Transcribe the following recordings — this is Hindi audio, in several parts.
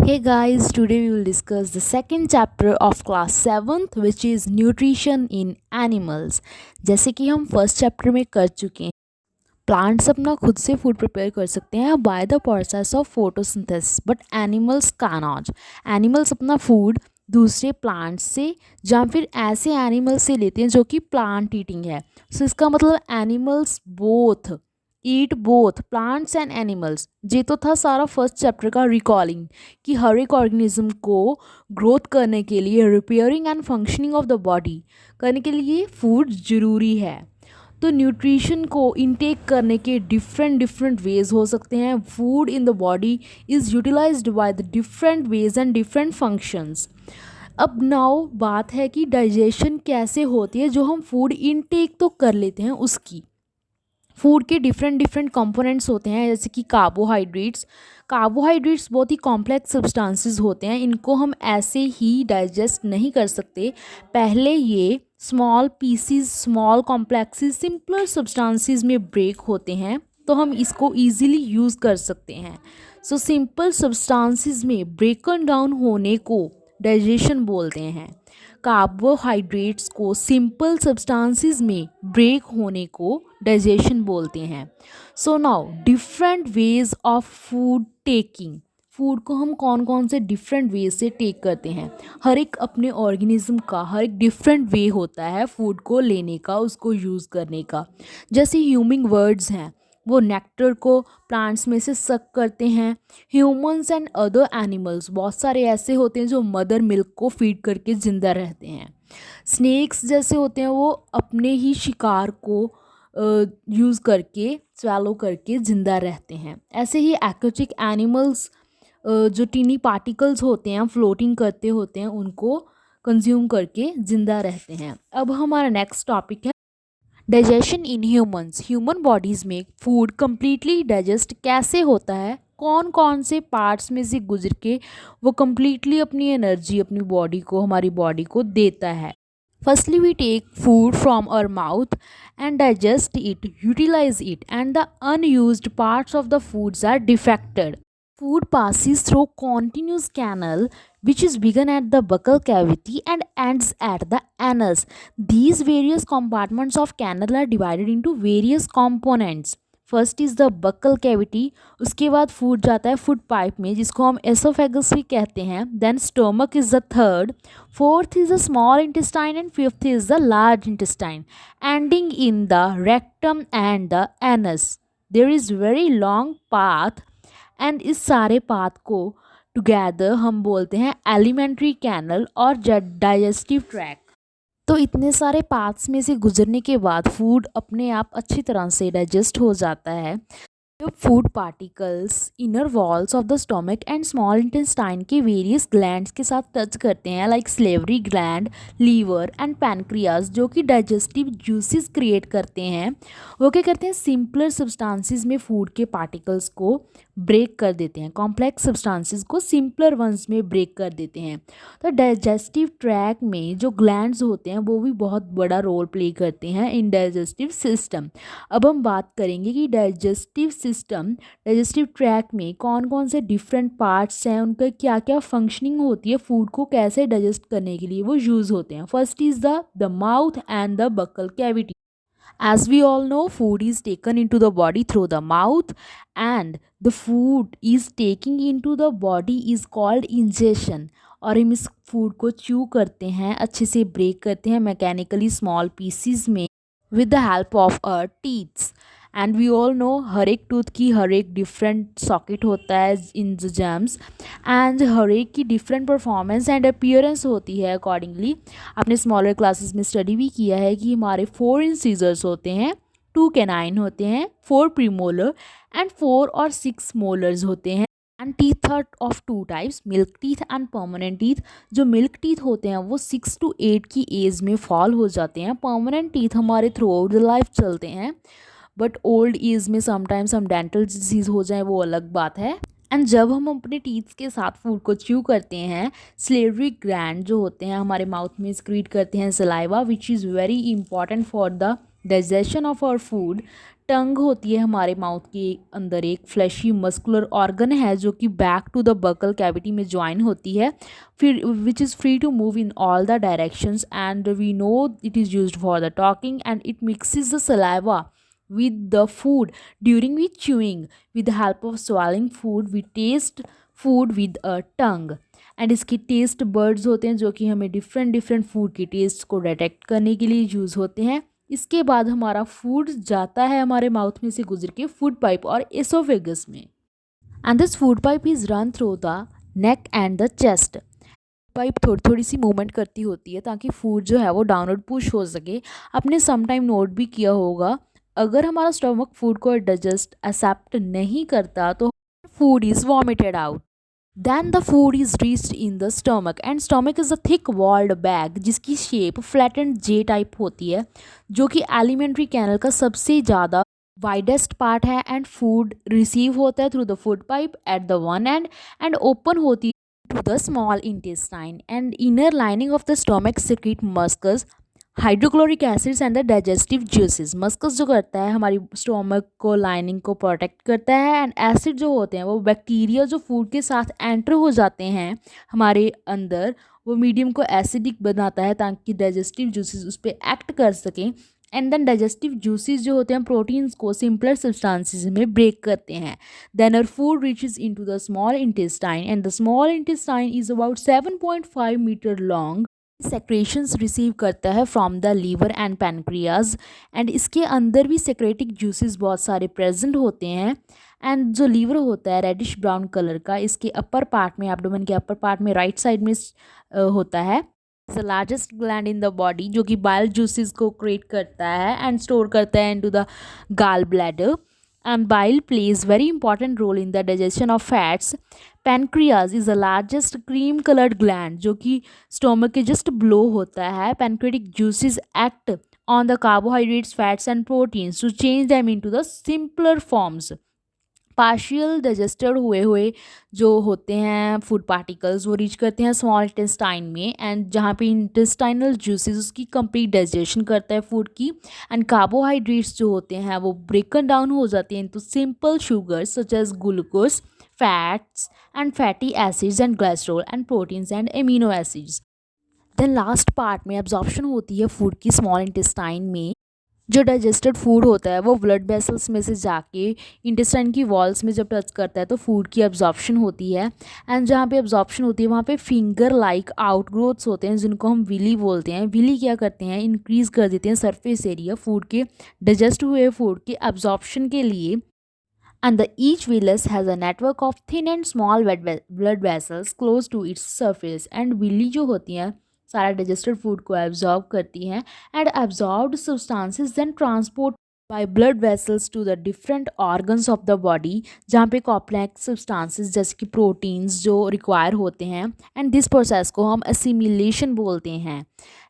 Hey guys, today we will discuss the second chapter of class 7th which is nutrition in animals। जैसे कि हम फर्स्ट चैप्टर में कर चुके हैं, प्लांट्स अपना खुद से फूड प्रिपेयर कर सकते हैं by the process of photosynthesis, but animals cannot. Animals अपना फूड दूसरे प्लांट्स से या फिर ऐसे एनिमल्स से लेते हैं जो कि प्लांट ईटिंग है। सो इसका मतलब animals both eat both plants and animals. ये तो था सारा फर्स्ट चैप्टर का रिकॉलिंग कि हर एक ऑर्गेनिज्म को ग्रोथ करने के लिए, repairing and functioning of the body करने के लिए फूड ज़रूरी है। तो न्यूट्रिशन को इनटेक करने के डिफरेंट डिफरेंट वेज हो सकते हैं। Food in the body is utilised by the different ways and different functions. अब नाउ बात है कि डाइजेशन कैसे होती है जो हम फूड इनटेक तो कर लेते हैं उसकी। फूड के डिफरेंट डिफरेंट कंपोनेंट्स होते हैं, जैसे कि कार्बोहाइड्रेट्स बहुत ही कॉम्प्लेक्स सब्सटेंसेस होते हैं, इनको हम ऐसे ही डाइजेस्ट नहीं कर सकते। पहले ये small PCs, small complexes, simpler substances में ब्रेक होते हैं, तो हम इसको ईजिली यूज़ कर सकते हैं। सो सिंपल सब्सटेंसेस में ब्रेकन डाउन होने को डाइजेशन बोलते हैं। कार्बोहाइड्रेट्स को सिंपल सब्सटेंसेस में ब्रेक होने को डाइजेशन बोलते हैं। So now different ways of food taking. Food को हम कौन कौन से डिफरेंट वेज से टेक करते हैं। हर एक अपने ऑर्गेनिज्म का हर एक डिफरेंट वे होता है फूड को लेने का, उसको यूज़ करने का। जैसे ह्यूमिंग वर्ड्स हैं, वो नेक्टर को प्लांट्स में से सक करते हैं। ह्यूमंस एंड अदर एनिमल्स बहुत सारे ऐसे होते हैं जो मदर मिल्क को फीड करके ज़िंदा रहते हैं। स्नेक्स जैसे होते हैं वो अपने ही शिकार को यूज़ करके, स्वैलो करके ज़िंदा रहते हैं। ऐसे ही एक्वेटिक एनिमल्स जो टीनी पार्टिकल्स होते हैं, फ्लोटिंग करते होते हैं, उनको कंज्यूम करके ज़िंदा रहते हैं। अब हमारा नेक्स्ट टॉपिक है digestion in humans. Human bodies में फूड कम्प्लीटली डाइजेस्ट कैसे होता है, कौन कौन से पार्ट्स में से गुजर के वो कम्प्लीटली अपनी एनर्जी अपनी बॉडी को, हमारी बॉडी को देता है। Firstly we take food from our mouth and digest it, utilise it, and the unused parts of the foods are defected. Food passes through continuous canal which is begun at the buccal cavity and ends at the anus. These various compartments of canal are divided into various components. First is the buccal cavity, उसके बाद फूड जाता है फूड पाइप में जिसको हम एसोफेगस भी कहते हैं। Then stomach is the third, fourth is the small intestine and fifth is the large intestine, ending in the rectum and the anus. There is very long path and इस सारे पाथ को टुगेदर हम बोलते हैं एलिमेंट्री कैनल और डाइजेस्टिव ट्रैक। तो इतने सारे पाथ्स में से गुजरने के बाद फूड अपने आप अच्छी तरह से डाइजेस्ट हो जाता है। जब food particles inner walls of the stomach and small intestine के वेरियस ग्लैंड्स के साथ टच करते हैं, like salivary gland, liver and pancreas, जो कि डाइजेस्टिव जूसेस क्रिएट करते हैं, वो क्या करते हैं, सिंपलर सब्सटेंसेस में फूड के पार्टिकल्स को ब्रेक कर देते हैं, कॉम्प्लेक्स सब्सटेंसेस को सिंपलर वंस में ब्रेक कर देते हैं। तो डाइजेस्टिव ट्रैक में जो ग्लैंड्स होते हैं वो भी बहुत बड़ा रोल प्ले करते हैं इन डाइजेस्टिव सिस्टम। अब हम बात करेंगे कि डाइजेस्टिव ट्रैक में कौन कौन से डिफरेंट पार्ट्स हैं, उनका क्या क्या फंक्शनिंग होती है, फूड को कैसे डाइजेस्ट करने के लिए वो यूज़ होते हैं। First is the mouth and the buccal cavity. As we all know, food is taken into the body through the mouth, and the food is taking into the body is called ingestion. और हम इस फूड को च्यू करते हैं, अच्छे से ब्रेक करते हैं मैकेनिकली स्मॉल पीसीज में with the help of our teeth. And we all know हर एक टूथ की हर एक डिफरेंट सॉकेट होता है इन द जम्स, एंड हर एक की डिफरेंट परफॉर्मेंस एंड अपीयरेंस होती है अकॉर्डिंगली। आपने स्मॉलर क्लासेस में स्टडी भी किया है कि हमारे 4 इंसीजर्स होते हैं, 2 कैनाइन होते हैं, 4 प्रीमोलर एंड 4 और 6 मोलर्स होते हैं। And teeth are of 2 types, milk teeth and permanent teeth. जो मिल्क टीथ होते हैं वो 6 to 8 की एज में फॉल हो जाते हैं। परमानेंट टीथ हमारे थ्रू आउट द लाइफ चलते हैं, बट ओल्ड एज में समटाइम्स हम डेंटल डिजीज़ हो जाए वो अलग बात है। एंड जब हम अपने टीथ के साथ फूड को च्यू करते हैं, स्लेवरी ग्लैंड जो होते हैं हमारे माउथ में स्क्रीट करते हैं saliva, which is very important for the digestion of our food, tongue होती है हमारे माउथ के अंदर एक फ्लैशी मस्कुलर ऑर्गन है जो कि back to the buccal cavity में ज्वाइन होती है, फिर which is free to move in all the directions and we know it is used for the talking and it mixes the saliva with the food during we chewing. With the help of swallowing food we taste food with a tongue. And इसके टेस्ट बर्ड्स होते हैं जो कि हमें डिफरेंट डिफरेंट फूड के टेस्ट को डिटेक्ट करने के लिए यूज़ होते हैं. इसके बाद हमारा फूड जाता है हमारे माउथ में से गुजर के फूड पाइप और एसोफेगस में. And this food pipe is run through the neck and the chest. Pipe थोड़ी थोड़ी सी मूवमेंट करती होती है ताकि फूड जो है वो डाउनवर्ड पुश हो सके. आपने सम टाइम नोट भी किया होगा, अगर हमारा स्टमक फूड को डाइजेस्ट एक्सेप्ट नहीं करता तो food is vomited out. Then the food is reached in the stomach and stomach is a thick walled bag जिसकी शेप फ्लैटेंड जे टाइप होती है जो कि एलिमेंट्री कैनल का सबसे ज़्यादा वाइडेस्ट पार्ट है. एंड फूड रिसीव होता है through the food pipe at the one end and open होती है to the small intestine and inner lining of the stomach secrete mucus, hydrochloric acids and the digestive juices. Mucus जो करता है हमारी स्टोमक को लाइनिंग को प्रोटेक्ट करता है एंड एसिड जो होते हैं वो बैक्टीरिया जो फूड के साथ एंटर हो जाते हैं हमारे अंदर वो मीडियम को एसिडिक बनाता है ताकि डाइजेस्टिव जूसेस उस पर एक्ट कर सकें. एंड देन डाइजेस्टिव जूसेस जो होते हैं प्रोटीन्स को सिंपलर सब्सटेंसेस में ब्रेक करते हैं. Then our food reaches into the small intestine and the small intestine is about 7.5 metre long. Secretions receive करता है from the liver and pancreas and इसके अंदर भी सेक्रेटिक जूसेस बहुत सारे प्रेजेंट होते हैं. एंड जो लीवर होता है रेडिश ब्राउन कलर का, इसके अपर पार्ट में एब्डोमेन के अपर पार्ट में राइट साइड में होता है. The largest gland in the body जो कि बाइल जूसेस को क्रिएट करता है एंड स्टोर करता है into the gall bladder. And bile plays very important role in the digestion of fats. Pancreas is the largest cream colored gland जो कि stomach के just below होता है. Pancreatic juices act on the carbohydrates, fats and proteins to change them into the simpler forms. Partial digested हुए हुए जो होते हैं फूड पार्टिकल्स वो रीच करते हैं स्मॉल इंटेस्टाइन में एंड जहाँ पे इंटेस्टाइनल जूसेस उसकी कंप्लीट डाइजेशन करता है फूड की. एंड कार्बोहाइड्रेट्स जो होते हैं वो ब्रेकन डाउन हो जाते हैं into simple sugars such as glucose, fats and fatty acids and glycerol and proteins and amino acids. Then last part में एब्जॉर्प्शन होती है फूड की स्मॉल इंटेस्टाइन में. जो डाइजेस्टेड फूड होता है वो ब्लड वेसल्स में से जाके इंटेस्टाइन की वॉल्स में जब टच करता है तो फूड की एब्जॉर्प्शन होती है. एंड जहाँ पे एब्जॉर्प्शन होती है वहाँ पे फिंगर लाइक आउटग्रोथ्स होते हैं जिनको हम विली बोलते हैं. विली क्या करते हैं, इंक्रीज कर देते हैं सरफेस एरिया फूड के डाइजेस्ट हुए फूड के एब्जॉर्प्शन के लिए. And the each villus has a network of thin and small blood vessels close to its surface. And villi जो होती हैं सारा डाइजेस्टेड फूड को एब्जॉर्ब करती हैं and absorbed substances then transport by blood vessels to the different organs of the body जहाँ पे कॉम्प्लेक्स सब्सटेंसेस जैसे कि प्रोटीन्स जो रिक्वायर होते हैं. एंड दिस प्रोसेस को हम असिमिलेशन बोलते हैं.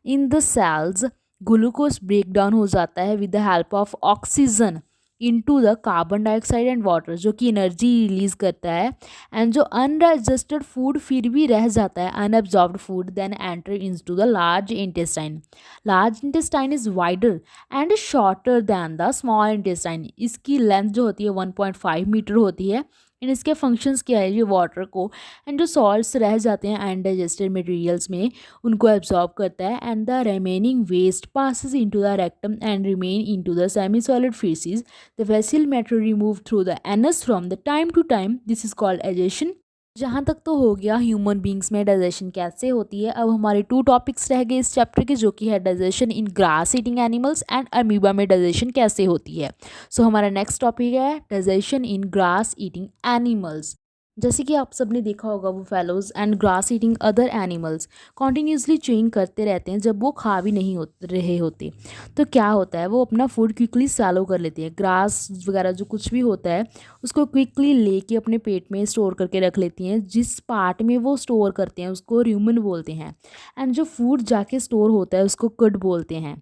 In the cells glucose break down हो जाता है with the help of oxygen into the carbon dioxide and water जो कि एनर्जी रिलीज करता है. एंड जो अनडाइजेस्टेड फूड फिर भी रह जाता है unabsorbed food then enter into the large intestine. Large intestine is wider and shorter than the small intestine. इसकी लेंथ जो होती है 1.5 मीटर होती है. एंड इसके फंक्शंस क्या है, ये वाटर को एंड जो सॉल्ट्स रह जाते हैं अनडाइजेस्टेड मटेरियल्स में उनको एब्जॉर्ब करता है. And the remaining waste passes into the rectum and remain into the semi solid faeces. The vessel matter remove through the anus from the time to time. This is called digestion. जहाँ तक तो हो गया ह्यूमन बींग्स में डाइजेशन कैसे होती है. अब हमारे 2 टॉपिक्स रह गए इस चैप्टर के जो कि है digestion in grass eating animals and amoeba में डाइजेशन कैसे होती है. सो हमारा नेक्स्ट टॉपिक है डाइजेशन इन ग्रास ईटिंग एनिमल्स. जैसे कि आप सब ने देखा होगा वो fellows and grass eating other animals continuously chewing करते रहते हैं जब वो खा भी नहीं रहे होते. तो क्या होता है, वो अपना फूड क्विकली सैलो कर लेते हैं. ग्रास वगैरह जो कुछ भी होता है उसको क्विकली लेके अपने पेट में स्टोर करके रख लेती हैं. जिस पार्ट में वो स्टोर करते हैं उसको रूमेन बोलते हैं. एंड जो फूड जाके स्टोर होता है उसको कड बोलते हैं.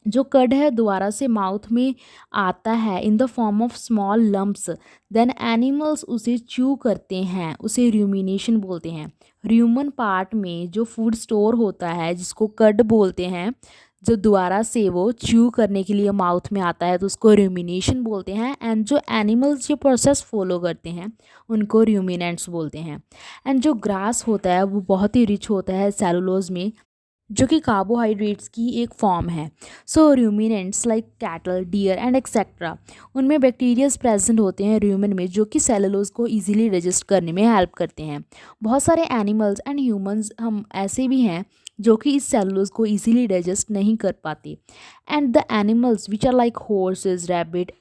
जो कड है दोबारा से माउथ में आता है in the form of small lumps. Then animals उसे च्यू करते हैं, उसे रूमिनेशन बोलते हैं. ह्यूमन पार्ट में जो फूड स्टोर होता है जिसको कड बोलते हैं जो दोबारा से वो च्यू करने के लिए माउथ में आता है तो उसको रूमिनेशन बोलते हैं। एंड जो एनिमल्स ये प्रोसेस फॉलो करते हैं उनको रूमिनेंट्स बोलते हैं। एंड जो ग्रास होता है वो बहुत ही रिच होता है सेलुलोज में, जो कि कार्बोहाइड्रेट्स की एक फॉर्म है। So ruminants like cattle, deer and etcetera, उनमें बैक्टीरियाज प्रेजेंट होते हैं रूमेन में, जो कि सेलुलोज को इजीली डाइजेस्ट करने में हेल्प करते हैं। बहुत सारे एनिमल्स एंड ह्यूमंस हम ऐसे भी हैं जो कि इस सेलुलोज को इजीली डाइजेस्ट नहीं कर पाते। And the animals which are like horses, rabbit,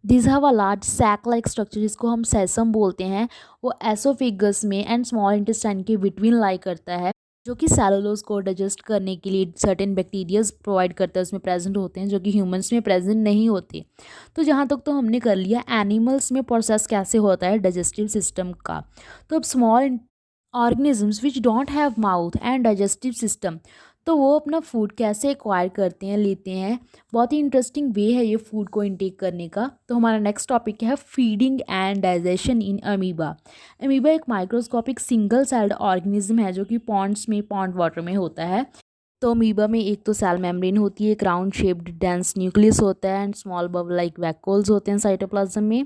this have a large sac like structure, जिसको हम सेसम बोलते हैं, वो एसोफेगस में एंड स्मॉल इंटेस्टाइन के बिटवीन लाई करता है, जो कि सेलुलोज को डाइजेस्ट करने के लिए सर्टेन बैक्टीरियाज प्रोवाइड करता है, उसमें प्रेजेंट होते हैं, जो कि ह्यूमंस में प्रेजेंट नहीं होते। तो जहाँ तक तो हमने कर लिया एनिमल्स में प्रोसेस कैसे होता है डाइजेस्टिव सिस्टम का। तो अब small organisms which don't have mouth and digestive system, तो वो अपना फूड कैसे एक्वायर करते हैं, लेते हैं। बहुत ही इंटरेस्टिंग वे है ये फूड को इनटेक करने का। तो हमारा नेक्स्ट टॉपिक है feeding and digestion in amoeba. Amoeba एक माइक्रोस्कोपिक सिंगल सेल्ड ऑर्गेनिज्म है जो कि पॉन्ड्स में, पॉन्ड वाटर में होता है। तो अमीबा में एक तो सेल मेम्ब्रेन होती है, एक राउंड शेप्ड डेंस न्यूक्लियस होता है and small bubble like vacuoles होते हैं साइटोप्लाज्म में।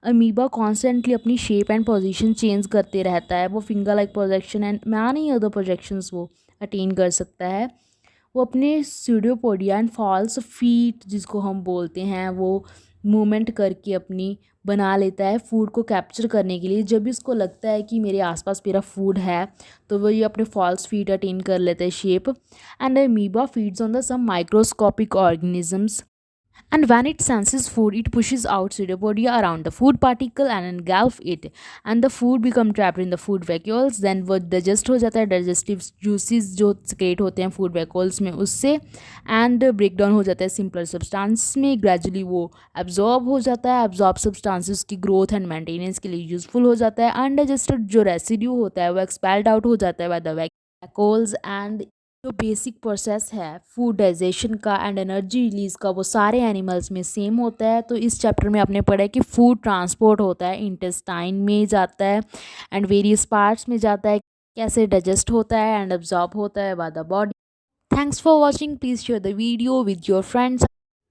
अमीबा कॉन्स्टेंटली अपनी शेप एंड पोजीशन चेंज करते रहता है। वो finger like projection and many other projections वो अटेन कर सकता है। वो अपने स्यूडोपोडिया एंड फॉल्स फीट, जिसको हम बोलते हैं, वो मूवमेंट करके अपनी बना लेता है फूड को कैप्चर करने के लिए। जब भी उसको लगता है कि मेरे आसपास मेरा फूड है तो वो ये अपने फॉल्स फीट अटेन कर लेता है shape. And amoeba feeds on the some microscopic organisms, and when it senses food it pushes out pseudopodia around the food particle and engulf it, and the food become trapped in the food vacuoles। then वो digest हो जाता है, digestive juices जो secrete होते हैं food vacuoles में उससे, and breakdown हो जाता है simpler substance में। gradually वो absorb हो जाता है, absorb substances की growth and maintenance के लिए useful हो जाता है। undigested जो residue होता है वो expelled out हो जाता है by the vacuoles। and जो बेसिक प्रोसेस है फूड डाइजेशन का एंड एनर्जी रिलीज का वो सारे एनिमल्स में सेम होता है। तो इस चैप्टर में आपने पढ़ा है कि फूड ट्रांसपोर्ट होता है, इंटेस्टाइन में जाता है एंड वेरियस पार्ट्स में जाता है, कैसे डाइजेस्ट होता है एंड अब्जॉर्ब होता है by the body. Thanks for watching, please share the video with your friends.